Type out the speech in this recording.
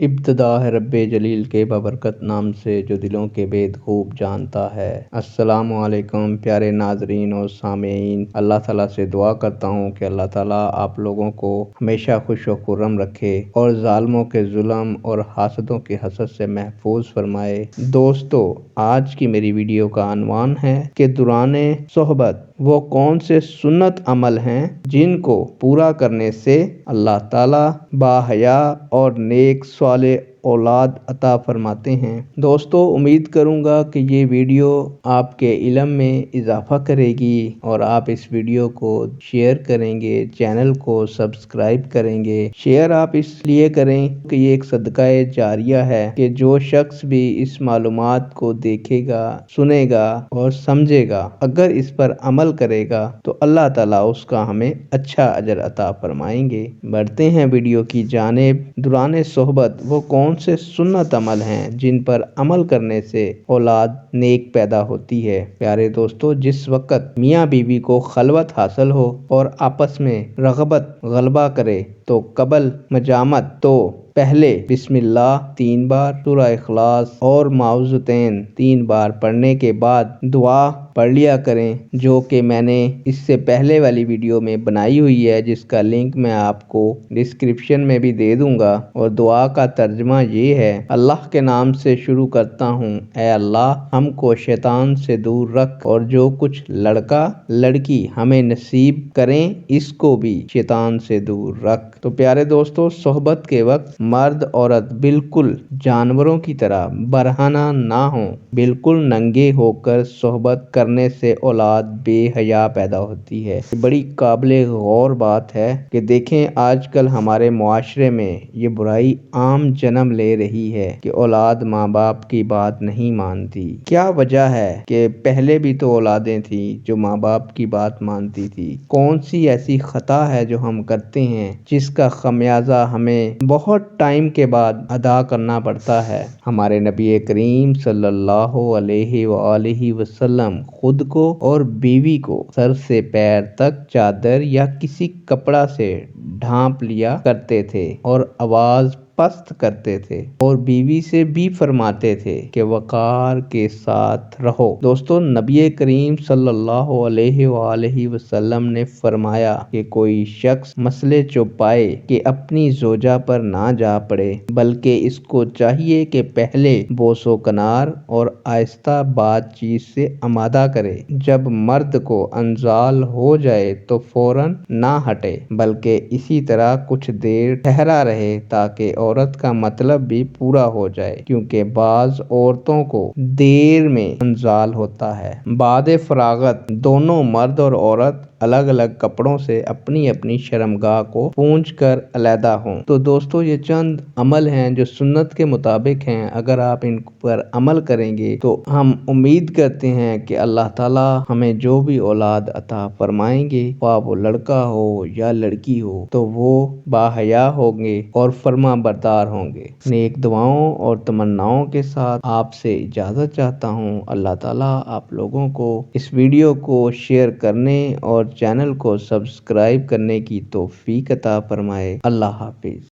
ابتدا ہے رب جلیل کے بابرکت نام سے جو دلوں کے بید خوب جانتا ہے۔ السلام علیکم پیارے ناظرین اور سامعین، اللہ تعالیٰ سے دعا کرتا ہوں کہ اللہ تعالیٰ آپ لوگوں کو ہمیشہ خوش و خرم رکھے اور ظالموں کے ظلم اور حاسدوں کے حسد سے محفوظ فرمائے۔ دوستو، آج کی میری ویڈیو کا عنوان ہے کہ دوران صحبت وہ کون سے سنت عمل ہیں جن کو پورا کرنے سے اللہ تعالیٰ باحیا اور نیک صالح اولاد عطا فرماتے ہیں۔ دوستو، امید کروں گا کہ یہ ویڈیو آپ کے علم میں اضافہ کرے گی اور آپ اس ویڈیو کو شیئر کریں گے، چینل کو سبسکرائب کریں گے۔ شیئر آپ اس لیے کریں کہ یہ ایک صدقہ جاریہ ہے کہ جو شخص بھی اس معلومات کو دیکھے گا، سنے گا اور سمجھے گا، اگر اس پر عمل کرے گا تو اللہ تعالیٰ اس کا ہمیں اچھا اجر عطا فرمائیں گے۔ بڑھتے ہیں ویڈیو کی جانب۔ دوران صحبت وہ کون سے سنت عمل ہیں جن پر عمل کرنے سے اولاد نیک پیدا ہوتی ہے؟ پیارے دوستو، جس وقت میاں بیوی کو خلوت حاصل ہو اور آپس میں رغبت غلبہ کرے تو قبل مجامت تو پہلے بسم اللہ 3 بار، سورہ اخلاص اور معوذتین 3 بار پڑھنے کے بعد دعا پڑھ لیا کریں، جو کہ میں نے اس سے پہلے والی ویڈیو میں بنائی ہوئی ہے، جس کا لنک میں آپ کو ڈسکرپشن میں بھی دے دوں گا۔ اور دعا کا ترجمہ یہ ہے: اللہ کے نام سے شروع کرتا ہوں، اے اللہ ہم کو شیطان سے دور رکھ اور جو کچھ لڑکا لڑکی ہمیں نصیب کریں اس کو بھی شیطان سے دور رکھ۔ تو پیارے دوستو، صحبت کے وقت مرد عورت بالکل جانوروں کی طرح برہنہ نہ ہوں۔ بالکل ننگے ہو کر صحبت کرنے سے اولاد بے حیا پیدا ہوتی ہے۔ بڑی قابل غور بات ہے کہ دیکھیں آج کل ہمارے معاشرے میں یہ برائی عام جنم لے رہی ہے کہ اولاد ماں باپ کی بات نہیں مانتی۔ کیا وجہ ہے کہ پہلے بھی تو اولادیں تھیں جو ماں باپ کی بات مانتی تھی؟ کون سی ایسی خطا ہے جو ہم کرتے ہیں جس کا خمیازہ ہمیں بہت ٹائم کے بعد ادا کرنا پڑتا ہے؟ ہمارے نبی کریم صلی اللہ علیہ وآلہ وسلم خود کو اور بیوی کو سر سے پیر تک چادر یا کسی کپڑا سے ڈھانپ لیا کرتے تھے اور آواز پست کرتے تھے اور بیوی سے بھی فرماتے تھے کہ وقار کے ساتھ رہو۔ دوستو، نبی کریم صلی اللہ علیہ وآلہ وسلم نے فرمایا کہ کوئی شخص مسئلے چوپائے کہ اپنی زوجہ پر نہ جا پڑے، بلکہ اس کو چاہیے کہ پہلے بوس و کنار اور آہستہ بات چیت سے آمادہ کرے۔ جب مرد کو انزال ہو جائے تو فوراً نہ ہٹے، بلکہ اسی طرح کچھ دیر ٹھہرا رہے تاکہ عورت کا مطلب بھی پورا ہو جائے، کیونکہ بعض عورتوں کو دیر میں انزال ہوتا ہے۔ بعد فراغت دونوں مرد اور عورت الگ الگ کپڑوں سے اپنی اپنی شرمگاہ کو پونچھ کر علیحدہ ہوں۔ تو دوستو، یہ چند عمل ہیں جو سنت کے مطابق ہیں۔ اگر آپ ان پر عمل کریں گے تو ہم امید کرتے ہیں کہ اللہ تعالیٰ ہمیں جو بھی اولاد عطا فرمائیں گے، خواہ وہ لڑکا ہو یا لڑکی ہو، تو وہ باحیا ہوں گے اور فرما بردار ہوں گے۔ نیک دعاؤں اور تمناؤں کے ساتھ آپ سے اجازت چاہتا ہوں۔ اللہ تعالیٰ آپ لوگوں کو اس ویڈیو کو شیئر کرنے اور چینل کو سبسکرائب کرنے کی توفیق عطا فرمائے۔ اللہ حافظ۔